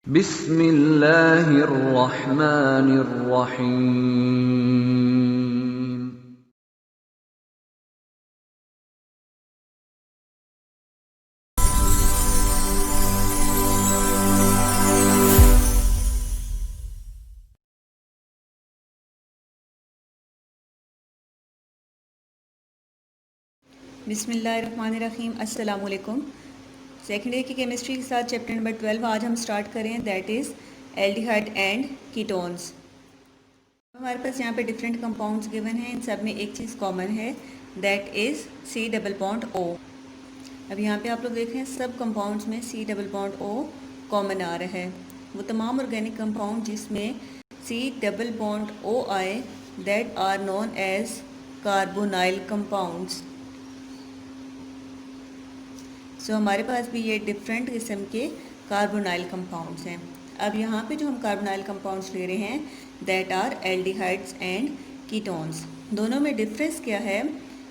बिस्मिल्लाहिर्रहमानिर्रहीम। बिस्मिल्लाहिर्रहमानिर्रहीम। अस्सलाम वालेकुम। सेकेंड ईयर की केमिस्ट्री के साथ चैप्टर नंबर 12 आज हम स्टार्ट करें, that is aldehyde and ketones. हमारे पास यहाँ पे डिफरेंट कंपाउंड्स गिवन हैं, इन सब में एक चीज़ कॉमन है, that is C double bond O. अब यहाँ पे आप लोग देख रहे हैं सब कंपाउंड्स में C double bond O common आ रहा है। वो तमाम ऑर्गेनिक कंपाउंड जिसमें सी डबल बॉन्ड ओ आए that are known as carbonyl compounds. So हमारे पास भी ये डिफरेंट किस्म के कार्बोनाइल कंपाउंड्स हैं। अब यहाँ पे जो हम कार्बोनाइल कंपाउंड्स ले रहे हैं that are aldehydes and ketones. दोनों में डिफरेंस क्या है?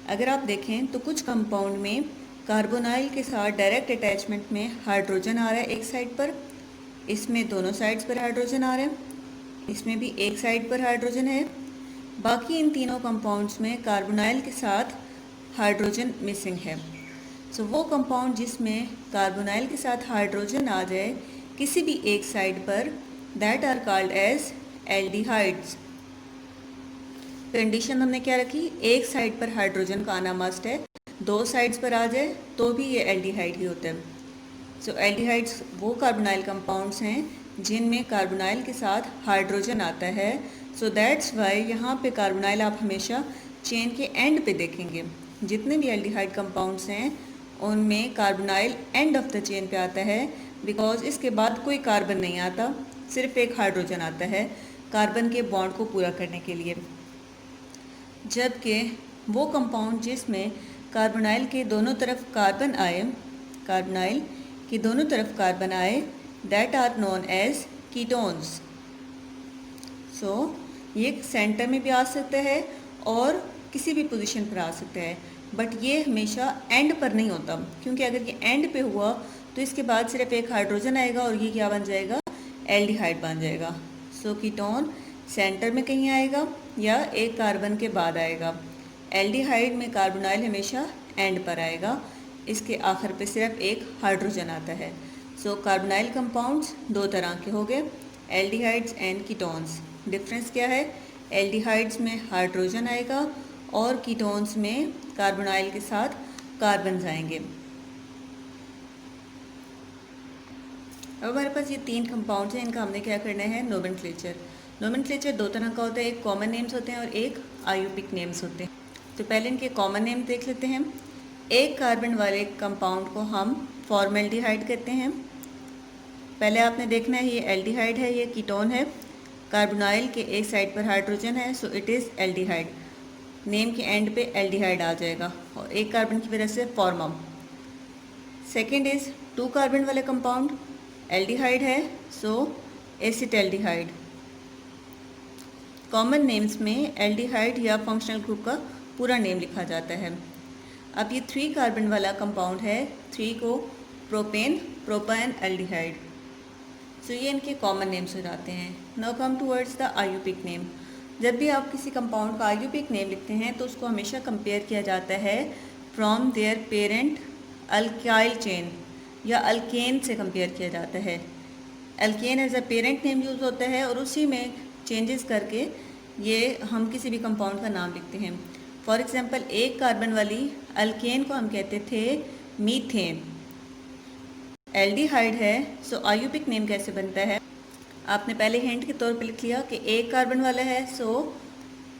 अगर आप देखें तो कुछ कंपाउंड में कार्बोनाइल के साथ डायरेक्ट अटैचमेंट में हाइड्रोजन आ रहा है एक साइड पर, इसमें दोनों साइड्स पर हाइड्रोजन आ रहा है, इसमें भी एक साइड पर हाइड्रोजन है। बाकी इन तीनों कंपाउंड्स में कार्बोनाइल के साथ हाइड्रोजन मिसिंग है। सो वो कंपाउंड जिसमें कार्बोनाइल के साथ हाइड्रोजन आ जाए किसी भी एक साइड पर that are called as aldehydes. Condition हमने क्या रखी? एक साइड पर हाइड्रोजन का आना मस्ट है, दो साइड्स पर आ जाए तो भी ये एल्डिहाइड ही होता है। सो एल्डिहाइड्स वो कार्बोनाइल कंपाउंड्स हैं जिनमें कार्बोनाइल के साथ हाइड्रोजन आता है। सो दैट्स वाई यहाँ पे कार्बोनाइल आप हमेशा चेन के एंड पे देखेंगे। जितने भी एल्डिहाइड कंपाउंड्स हैं उनमें carbonyl end of the chain पे आता है, बिकॉज इसके बाद कोई कार्बन नहीं आता, सिर्फ एक हाइड्रोजन आता है कार्बन के बॉन्ड को पूरा करने के लिए। जबकि वो कंपाउंड जिसमें कार्बोनाइल के दोनों तरफ कार्बन आए, कार्बोनाइल के दोनों तरफ कार्बन आए that are known as ketones. So ये सेंटर में भी आ सकता है और किसी भी पोजीशन पर आ सकता है, बट ये हमेशा एंड पर नहीं होता, क्योंकि अगर ये एंड पे हुआ तो इसके बाद सिर्फ एक हाइड्रोजन आएगा और ये क्या बन जाएगा? एल्डिहाइड बन जाएगा। सो कीटोन सेंटर में कहीं आएगा या एक कार्बन के बाद आएगा। एल्डिहाइड में कार्बोनाइल हमेशा एंड पर आएगा, इसके आखिर पे सिर्फ एक हाइड्रोजन आता है। सो कार्बोनाइल कंपाउंड्स दो तरह के हो गए, एल्डिहाइड्स एंड कीटोन्स। डिफरेंस क्या है? एल्डिहाइड्स में हाइड्रोजन आएगा और कीटोन्स में कार्बोनाइल के साथ कार्बन आएंगे। अब हमारे पास ये तीन कंपाउंड्स हैं, इनका हमने क्या करना है? नोमेनक्लेचर। नोमेनक्लेचर दो तरह का होता है, एक कॉमन नेम्स होते हैं और एक आयुपिक नेम्स होते हैं। तो पहले इनके कॉमन नेम देख लेते हैं। एक कार्बन वाले कंपाउंड को हम फॉर्मेल्डिहाइड कहते हैं। पहले आपने देखना है ये एल्डिहाइड है, ये कीटोन है, कार्बोनाइल के एक साइड पर हाइड्रोजन है, so it is aldehyde. Name के एंड पे एल्डिहाइड आ जाएगा और एक कार्बन की वजह से फॉर्मम। सेकेंड इज टू कार्बन वाले कंपाउंड, एल्डिहाइड है सो एसिटल्डिहाइड। कॉमन नेम्स में एल्डिहाइड या फंक्शनल ग्रुप का पूरा नेम लिखा जाता है। अब ये थ्री कार्बन वाला कंपाउंड है, थ्री को प्रोपेन, प्रोपान एल्डिहाइड। सो ये इनके कॉमन नेम्स हो जाते हैं। Now come towards the आयुपिक name. जब भी आप किसी कंपाउंड का आयुपिक नेम लिखते हैं तो उसको हमेशा कंपेयर किया जाता है from their parent alkyl chain या अल्केन से कंपेयर किया जाता है। Alkane as a parent name use होता है और उसी में चेंजेस करके ये हम किसी भी कंपाउंड का नाम लिखते हैं। फॉर एग्जांपल एक कार्बन वाली अल्केन को हम कहते थे मीथेन। एल्डिहाइड है सो आयुपिक नेम कैसे बनता है? आपने पहले हिंट के तौर पे लिख लिया कि एक कार्बन वाला है सो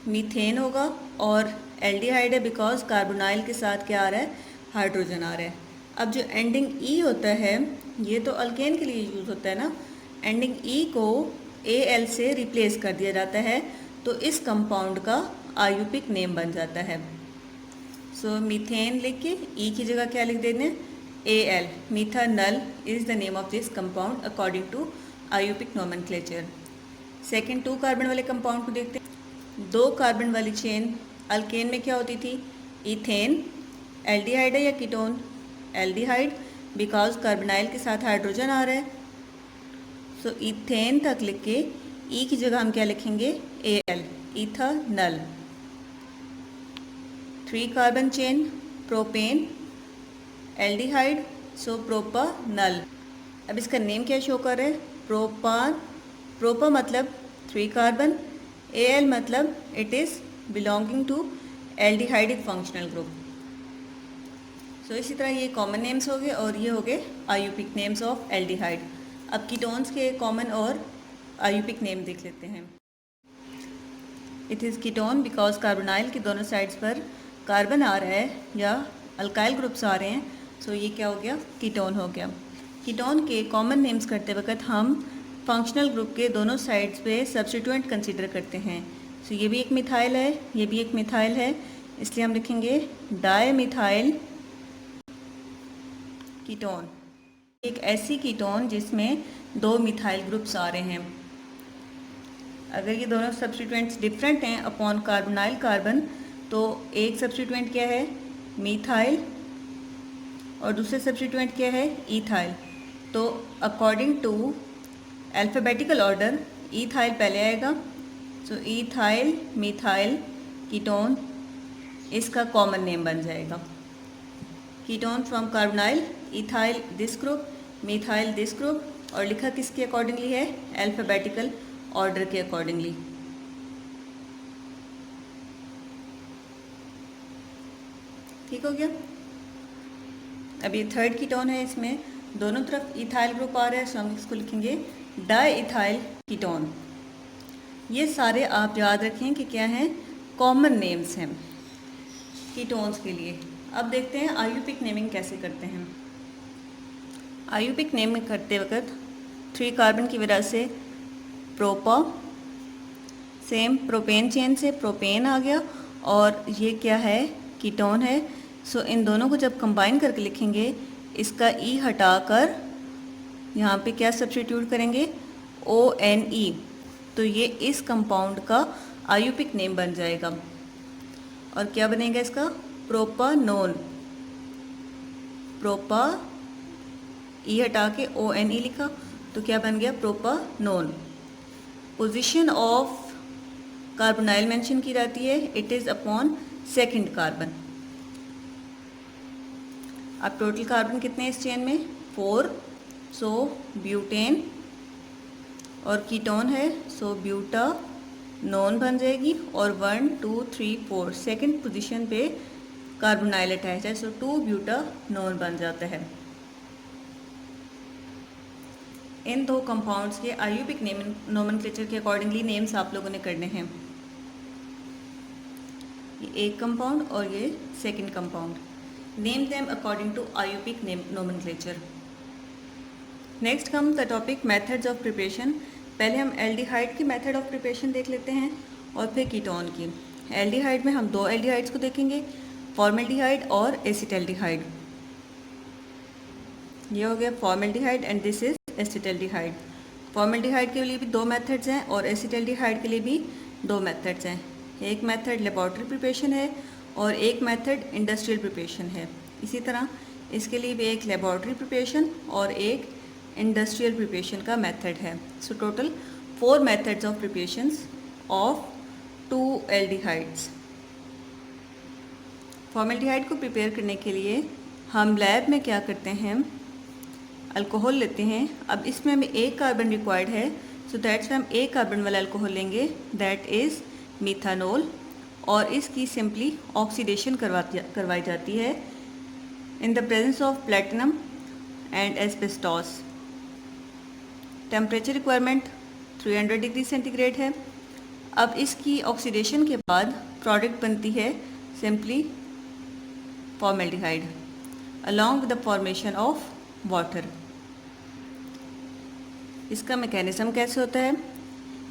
मीथेन होगा, और एल्डिहाइड है बिकॉज कार्बोनाइल के साथ क्या आ रहा है? हाइड्रोजन आ रहा है। अब जो एंडिंग ई होता है ये तो अल्केन के लिए यूज़ होता है ना, एंडिंग ई को एल से रिप्लेस कर दिया जाता है तो इस कंपाउंड का आयुपिक नेम बन जाता है। सो मीथेन लिख के ई की जगह क्या लिख देना? L. Methanal is the name of this compound according to IUPAC nomenclature. Second two carbon वाले कंपाउंड को देखते हैं। दो कार्बन वाली चेन अल्केन में क्या होती थी? इथेन। एल्डिहाइड है या कीटोन? एल्डिहाइड बिकॉज कार्बोनाइल के साथ हाइड्रोजन आ रहा है। सो इथेन तक लिख के ई की जगह हम क्या लिखेंगे, Al, ethanal. 3 carbon chain propane aldehyde, so propanal. अब इसका नेम क्या शो कर रहा है, प्रोपान। प्रोपा मतलब 3 कार्बन, Al मतलब it is belonging to aldehydic functional group. So इसी तरह ये कॉमन नेम्स हो गए और ये हो गए आयुपिक नेम्स ऑफ एल्डिहाइड। अब कीटोन्स के कॉमन और आयुपिक नेम देख लेते हैं। It is ketone because carbonyl की दोनों साइड्स पर कार्बन आ रहा है या अल्काइल ग्रुप्स आ रहे हैं, सो ये क्या हो गया, कीटोन हो गया। कीटोन के कॉमन नेम्स करते वक्त हम फंक्शनल ग्रुप के दोनों साइड्स पे सब्स्टिट्यूएंट कंसीडर करते हैं। सो ये भी एक मिथाइल है, ये भी एक मिथाइल है, इसलिए हम लिखेंगे डाई मिथाइल कीटोन। एक ऐसी कीटोन जिसमें 2 मिथाइल ग्रुप्स आ रहे हैं। अगर ये दोनों सब्स्टिट्यूएंट्स डिफरेंट हैं अपॉन कार्बोनाइल कार्बन, तो एक सब्स्टिट्यूएंट क्या है, मिथाइल, और दूसरे सब्स्टिट्यूएंट क्या है, इथाइल। तो according to alphabetical order ethyl पहले आएगा। सो इथाइल मिथाइल कीटोन इसका कॉमन नेम बन जाएगा। Ketone from carbonyl, ethyl this group, methyl this group, और लिखा किसके अकॉर्डिंगली है, अल्फ़ाबेटिकल ऑर्डर के अकॉर्डिंगली। ठीक हो गया। अब ये थर्ड कीटोन है, इसमें दोनों तरफ इथाइल ग्रुप आ रहा है, सो हम इसको लिखेंगे डाई इथाइल कीटोन। ये सारे आप याद रखें कि क्या हैं, कॉमन नेम्स हैं कीटोन्स के लिए। अब देखते हैं आयुपिक नेमिंग कैसे करते हैं। आयुपिक नेमिंग करते वक्त 3 कार्बन की वजह से प्रोपा, सेम प्रोपेन चेन से प्रोपेन आ गया, और ये क्या है, कीटोन है। सो इन दोनों को जब कंबाइन करके लिखेंगे, इसका ई हटाकर यहाँ पे क्या सब्स्टिट्यूट करेंगे, ONE, तो ये इस कंपाउंड का आयुपिक नेम बन जाएगा। और क्या बनेगा इसका, प्रोपानोन। प्रोपा, ई हटा के ONE लिखा, तो क्या बन गया, propanone. Position of carbonyl mention की जाती है, it is upon second carbon. अब टोटल कार्बन कितने हैं इस चेन में, 4, सो ब्यूटेन, और कीटोन है, सो ब्यूटानोन बन जाएगी, और 1 2 3 4 सेकंड पोजीशन पे कार्बोनाइल अटैच है, सो 2 ब्यूटानोन बन जाता है। इन 2 कंपाउंड्स के आयुपिक नोमेनक्लेचर के अकॉर्डिंगली नेम्स आप लोगों ने करने हैं। ये एक कंपाउंड और ये second compound, name them according to IUPAC nomenclature. Next come the topic methods of preparation. पहले हम एल्डिहाइड की मेथड ऑफ प्रिपरेशन देख लेते हैं और फिर कीटोन की। एल्डिहाइड में हम 2 एल्डिहाइड्स को देखेंगे, फॉर्मल्डिहाइड और एसिटल्डिहाइड। ये हो गया formaldehyde and this is acetaldehyde. Formaldehyde के लिए भी 2 मेथड्स हैं और एसिटल्डिहाइड के लिए भी 2 मेथड्स हैं। एक मेथड लेबॉर्ट्री प्रिपरेशन है और एक मेथड इंडस्ट्रियल प्रिपरेशन है। इसी तरह इसके लिए भी एक लेबॉर्ट्री प्रिपरेशन और एक इंडस्ट्रियल प्रिपरेशन का मेथड है। So total 4 methods of preparations of 2 aldehydes. Formaldehyde को प्रिपेयर करने के लिए हम लैब में क्या करते हैं, अल्कोहल लेते हैं। अब इसमें हमें 1 कार्बन रिक्वायर्ड है, सो दैट्स हम 1 कार्बन वाला अल्कोहल लेंगे, दैट इज़ मिथानोल, और इसकी सिंपली ऑक्सीडेशन करवाई जाती है in the presence of platinum and asbestos. Temperature requirement 300 degree centigrade है। अब इसकी ऑक्सीडेशन के बाद प्रोडक्ट बनती है simply formaldehyde along with the formation of water. इसका मैकेनिज्म कैसे होता है,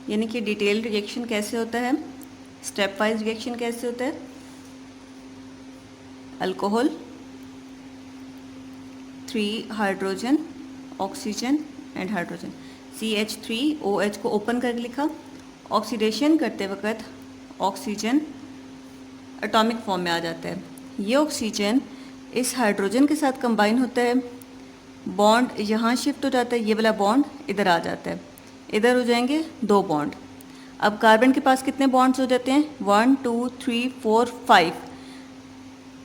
यानी कि डिटेल्ड रिएक्शन कैसे होता है, स्टेप वाइज रिएक्शन कैसे होता है। Alcohol, 3 hydrogen, oxygen and hydrogen, CH3OH को ओपन करके लिखा। ऑक्सीडेशन करते वक्त ऑक्सीजन एटॉमिक फॉर्म में आ जाता है। ये ऑक्सीजन इस हाइड्रोजन के साथ कंबाइन होता है, बॉन्ड यहाँ शिफ्ट हो जाता है, ये वाला बॉन्ड इधर आ जाता है, इधर हो जाएंगे 2 बॉन्ड। अब कार्बन के पास कितने बॉन्ड्स हो जाते हैं? 1 2 3 4 5।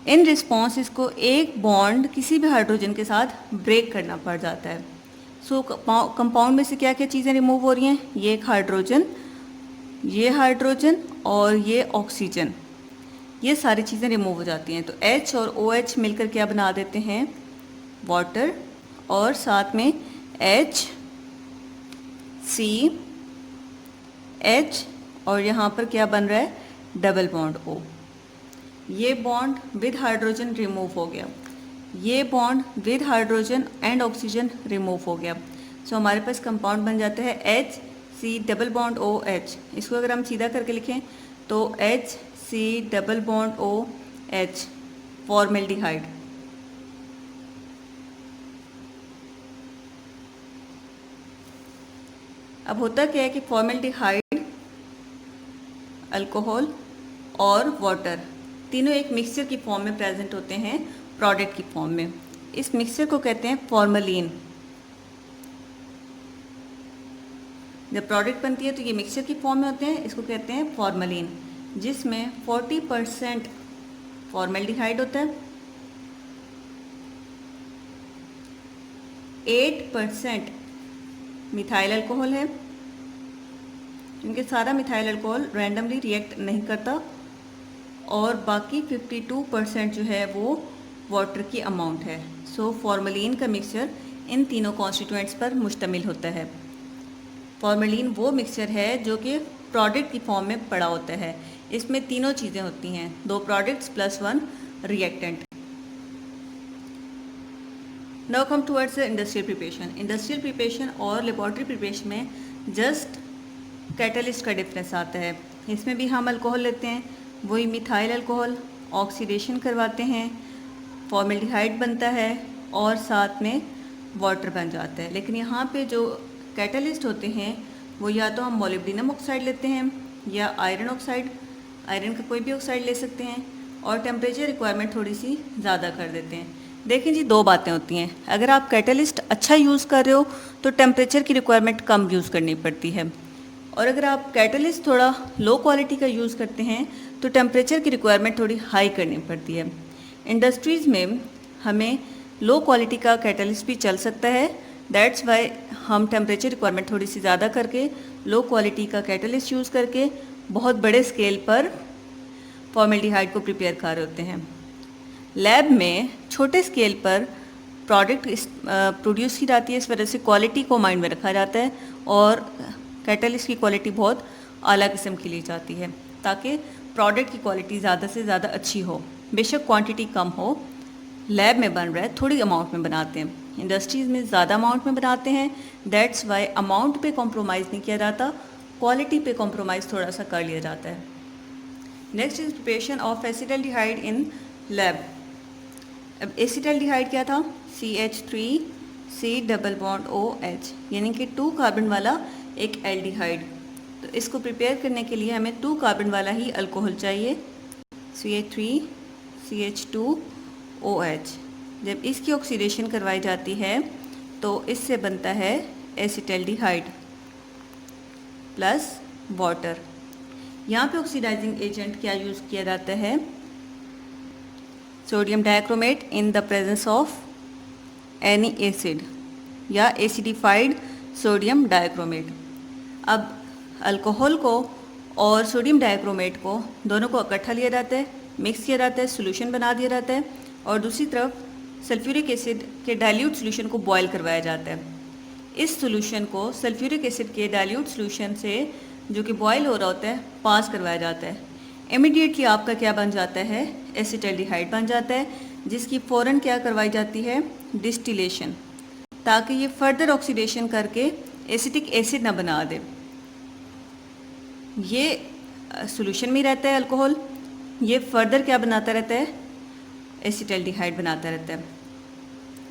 इन रिस्पॉन्स इसको एक बॉन्ड किसी भी हाइड्रोजन के साथ ब्रेक करना पड़ जाता है। सो कंपाउंड में से क्या क्या चीज़ें रिमूव हो रही हैं? ये एक हाइड्रोजन, ये हाइड्रोजन और ये ऑक्सीजन, ये सारी चीज़ें रिमूव हो जाती हैं। तो H और OH मिलकर क्या बना देते हैं? वाटर, और साथ में H C H, और यहाँ पर क्या बन रहा है? Double bond O। ये बॉन्ड विद हाइड्रोजन रिमूव हो गया, ये bond with hydrogen and oxygen remove हो गया। सो हमारे पास कंपाउंड बन जाता है HC डबल बॉन्ड OH। इसको अगर हम सीधा करके लिखें तो HC double bond OH formaldehyde. अब होता क्या है कि फॉर्मेल्डिहाइड, अल्कोहल और वाटर तीनों एक मिक्सचर की फॉर्म में प्रेजेंट होते हैं, प्रोडक्ट की फॉर्म में। इस मिक्सचर को कहते हैं फॉर्मलिन। जब प्रोडक्ट बनती है तो ये मिक्सचर की फॉर्म में होते हैं, इसको कहते हैं फॉर्मलिन, जिसमें 40% फॉर्मेल्डिहाइड होता है, 8% मिथाइल अल्कोहल है, क्योंकि सारा मिथाइल अल्कोहल रैंडमली रिएक्ट नहीं करता, और बाकी 52% जो है वो वाटर की अमाउंट है। सो फॉर्मलिन का मिक्सचर इन तीनों कॉन्स्टिट्यूएंट्स पर मुश्तमिल होता है। फॉर्मलिन वो मिक्सचर है जो कि प्रोडक्ट की फॉर्म में पड़ा होता है। इसमें तीनों चीज़ें होती हैं, 2 products plus 1 reactant. Now come towards industrial preparation. Industrial preparation और लेबॉर्ट्री प्रिपरेशन में जस्ट कैटलिस्ट का डिफरेंस आता है। इसमें भी हम अल्कोहल लेते हैं, वही मिथाइल अल्कोहल, ऑक्सीडेशन करवाते हैं, फॉर्मेल्डिहाइड बनता है और साथ में वाटर बन जाता है। लेकिन यहाँ पे जो कैटलिस्ट होते हैं वो या तो हम मोलिब्डेनम ऑक्साइड लेते हैं या आयरन ऑक्साइड, आयरन का कोई भी ऑक्साइड ले सकते हैं, और टेम्परेचर रिक्वायरमेंट थोड़ी सी ज़्यादा कर देते हैं। देखिए जी, 2 बातें होती हैं। अगर आप कैटलिस्ट अच्छा यूज़ कर रहे हो तो टेम्परेचर की रिक्वायरमेंट कम यूज़ करनी पड़ती है, और अगर आप कैटलिस्ट थोड़ा लो क्वालिटी का यूज़ करते हैं तो टेम्परेचर की रिक्वायरमेंट थोड़ी हाई करनी पड़ती है। इंडस्ट्रीज़ में हमें लो क्वालिटी का कैटलिस्ट भी चल सकता है, दैट्स वाई हम टेम्परेचर रिक्वायरमेंट थोड़ी सी ज़्यादा करके लो क्वालिटी का कैटलिस्ट यूज़ करके बहुत बड़े स्केल पर फॉर्मेल्डिहाइड को प्रिपेयर कर रहे होते हैं। लैब में छोटे स्केल पर प्रोडक्ट प्रोड्यूस की जाती है, इस वजह से क्वालिटी को माइंड में रखा जाता है और कैटलिस्ट की क्वालिटी बहुत आला किस्म की ली जाती है ताकि प्रोडक्ट की क्वालिटी ज़्यादा से ज़्यादा अच्छी हो। बेशक क्वांटिटी कम हो, लैब में बन रहा है थोड़ी अमाउंट में बनाते हैं, इंडस्ट्रीज़ में ज़्यादा अमाउंट में बनाते हैं, दैट्स वाई अमाउंट पे कॉम्प्रोमाइज़ नहीं किया जाता, क्वालिटी पे कॉम्प्रोमाइज़ थोड़ा सा कर लिया जाता है। Next is preparation of acetaldehyde in lab. अब एसिटल्डिहाइड क्या था? CH3C डबल बॉन्ड OH, यानी कि 2 कार्बन वाला एक एल्डिहाइड। तो इसको प्रिपेयर करने के लिए हमें 2 कार्बन वाला ही अल्कोहल चाहिए, CH3CH2OH। जब इसकी ऑक्सीडेशन करवाई जाती है तो इससे बनता है एसिटल्डिहाइड प्लस वाटर। यहाँ पे ऑक्सीडाइजिंग एजेंट क्या यूज़ किया जाता है? Sodium dichromate in the presence of any acid या एसिडिफाइड सोडियम डाइक्रोमेट। अब अल्कोहल को और सोडियम डाइक्रोमेट को दोनों को इकट्ठा लिया जाता है, मिक्स किया जाता है, सोल्यूशन बना दिया जाता है, और दूसरी तरफ सल्फ्यूरिक एसिड के डाइल्यूट सोल्यूशन को बॉयल करवाया जाता है। इस सोल्यूशन को सल्फ्यूरिक एसिड के डाइल्यूट सोल्यूशन से जो कि बॉयल हो रहा होता है पास करवाया जाता है। इमीडिएटली आपका क्या बन जाता है? एसिटल्डिहाइड बन जाता है, जिसकी फ़ौरन क्या करवाई जाती है? डिस्टिलेशन, ताकि ये फर्दर ऑक्सीडेशन करके एसिटिक एसिड ना बना दे। ये सोल्यूशन में रहता है अल्कोहल, ये फर्दर क्या बनाता रहता है? एसिटल्डिहाइड बनाता रहता है।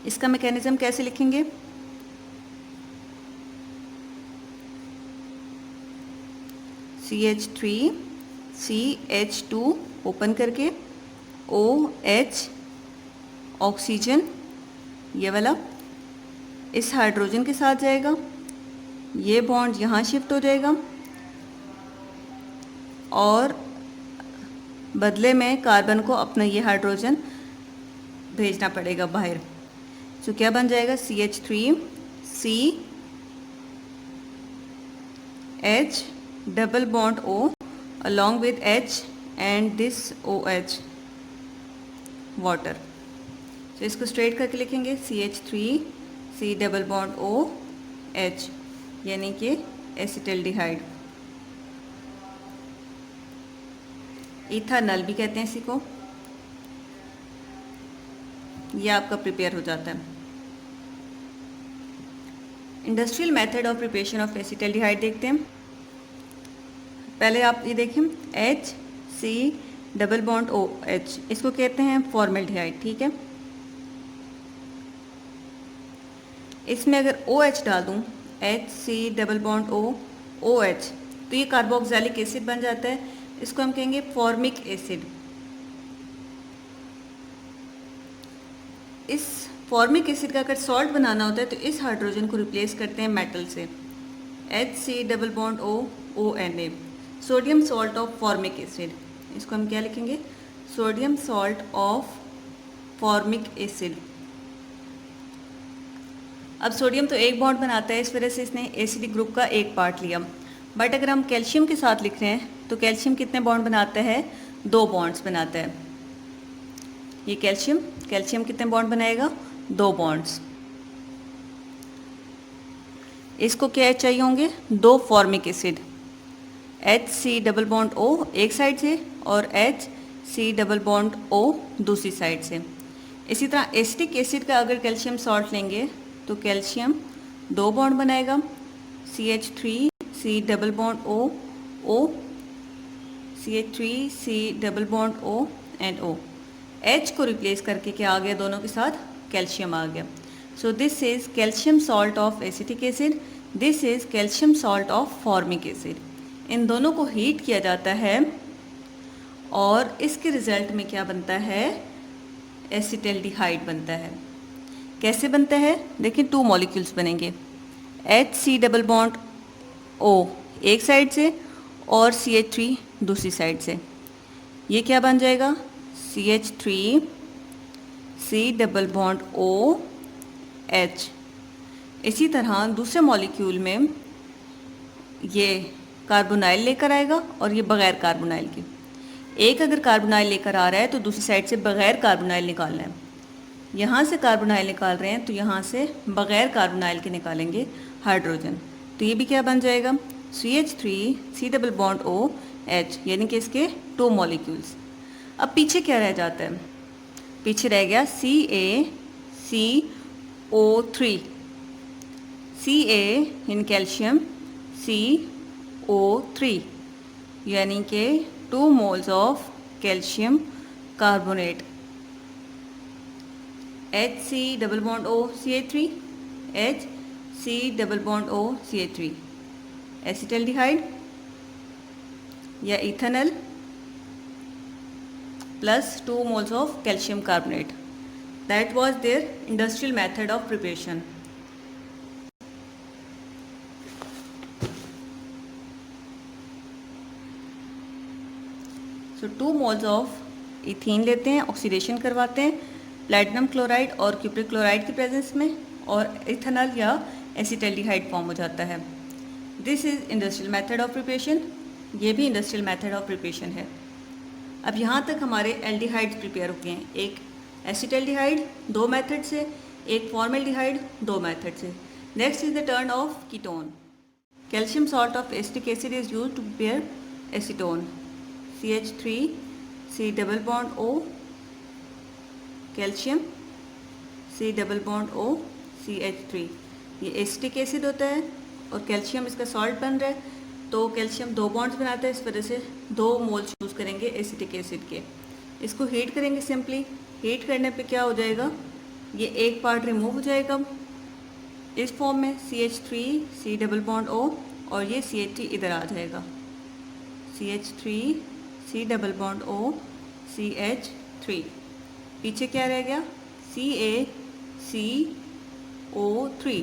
इसका मैकेनिज्म कैसे लिखेंगे? CH3CH2 ओपन करके OH ऑक्सीजन ये वाला इस हाइड्रोजन के साथ जाएगा, ये बॉन्ड यहाँ शिफ्ट हो जाएगा और बदले में कार्बन को अपना ये हाइड्रोजन भेजना पड़ेगा बाहर। तो क्या बन जाएगा, CH3 CH double bond O along with H and this OH water. तो इसको स्ट्रेट करके लिखेंगे CH3 डबल बॉन्ड OH, यानी कि एसिटल्डिहाइड। इथानल भी कहते हैं इसी को। ये आपका प्रिपेयर हो जाता है। Industrial method of preparation of acetaldehyde देखते हैं। पहले आप ये देखें, HC डबल बॉन्ड OH, इसको कहते हैं फॉर्मेल्डिहाइड, ठीक है। इसमें अगर OH डाल दूँ, HC डबल बॉन्ड OH, तो ये कार्बोक्सिलिक एसिड बन जाता है। इसको हम कहेंगे फॉर्मिक एसिड। इस फॉर्मिक एसिड का अगर सॉल्ट बनाना होता है तो इस हाइड्रोजन को रिप्लेस करते हैं मेटल से, HC double bond ONA, sodium salt of formic acid. इसको हम क्या लिखेंगे, sodium salt of formic acid. अब सोडियम तो एक बॉन्ड बनाता है, इस वजह से इसने एसिडिक ग्रुप का एक पार्ट लिया। बट अगर हम कैल्शियम के साथ लिख रहे हैं तो कैल्शियम कितने बॉन्ड बनाता है, 2 बॉन्ड्स बनाता है। ये कैल्शियम कितने बॉन्ड बनाएगा, 2 बॉन्ड्स। इसको क्या चाहिए होंगे, 2 formic acid, HC double bond O एक साइड से और HC डबल बॉन्ड O दूसरी साइड से। इसी तरह एसिटिक एसिड का अगर कैल्शियम सॉल्ट लेंगे तो कैल्शियम 2 बॉन्ड बनाएगा, CH3 double bond O, CH3 double bond O and O। H को रिप्लेस करके क्या आ गया, दोनों के साथ कैल्शियम आ गया। So this is calcium salt of acetic acid, this is calcium salt of formic acid. इन दोनों को हीट किया जाता है और इसके रिजल्ट में क्या बनता है, एसिटल्डिहाइड बनता है। कैसे बनता है, देखिए 2 मॉलिक्यूल्स बनेंगे, HC डबल बॉन्ड O एक साइड से और CH3 दूसरी साइड से। ये क्या बन जाएगा, CH3 डबल बॉन्ड OH। इसी तरह दूसरे मॉलिक्यूल में ये कार्बोनाइल लेकर आएगा और ये बग़ैर कार्बोनाइल के। एक अगर कार्बोनाइल लेकर आ रहा है तो दूसरी साइड से बग़ैर कार्बोनाइल निकालना है। यहाँ से कार्बोनाइल निकाल रहे हैं तो यहाँ से बग़ैर कार्बोनाइल के निकालेंगे हाइड्रोजन। तो ये भी क्या बन जाएगा, CH3 डबल बॉन्ड OH, यानी कि इसके 2 मॉलिक्यूल्स। अब पीछे क्या रह जाता है, पीछे रह गया CaCO3, Ca in calcium CO3, यानी कि 2 moles of calcium carbonate. HC double bond O CH3, HC double bond O CH3, acetaldehyde या ethanol plus 2 moles of calcium carbonate. That was their industrial method of preparation. So 2 moles of ethene लेते हैं, oxidation करवाते हैं platinum chloride और cupric chloride की presence में, और ethanol या एसिटल्डिहाइड फॉर्म हो जाता है। This is industrial method of preparation. ये भी इंडस्ट्रियल मेथड ऑफ प्रिपरेशन है। अब यहाँ तक हमारे एल्डिहाइड्स प्रिपेयर हो गए हैं, एक एसिटल्डिहाइड 2 मेथड से, एक फॉर्मेल्डिहाइड 2 मेथड से। Next is the turn of ketone. Calcium salt of acetic acid is used to prepare acetone, CH3 double bond O, calcium double bond O CH3। ये acetic acid होता है और calcium इसका salt बन रहा है, तो कैल्शियम 2 बॉन्ड्स बनाता है, इस वजह से 2 मोल्स यूज़ करेंगे एसिटिक एसिड के। इसको हीट करेंगे सिंपली। हीट करने पे क्या हो जाएगा, ये एक पार्ट रिमूव हो जाएगा इस फॉर्म में, CH3 डबल बॉन्ड O, और ये CH3 इधर आ जाएगा, CH3 double bond O CH3। पीछे क्या रह गया, CaC CaO3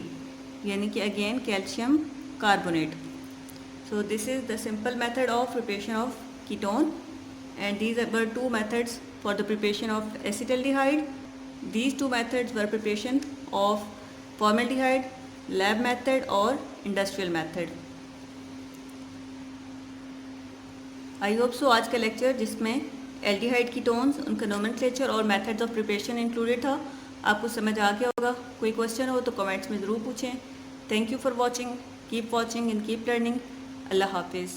यानी कि again calcium carbonate. So this is the simple method of preparation of ketone, and these were two methods for the preparation of acetaldehyde. These two methods were preparation of formaldehyde, lab method or industrial method. I hope so आज का lecture जिसमें aldehyde ketones, उनका nomenclature और methods of preparation included था, आपको समझ आ गया होगा. कोई क्वेश्चन हो तो कमेंट्स में ज़रूर पूछें. Thank you for watching. Keep watching and keep learning. अल्लाह हाफिज़.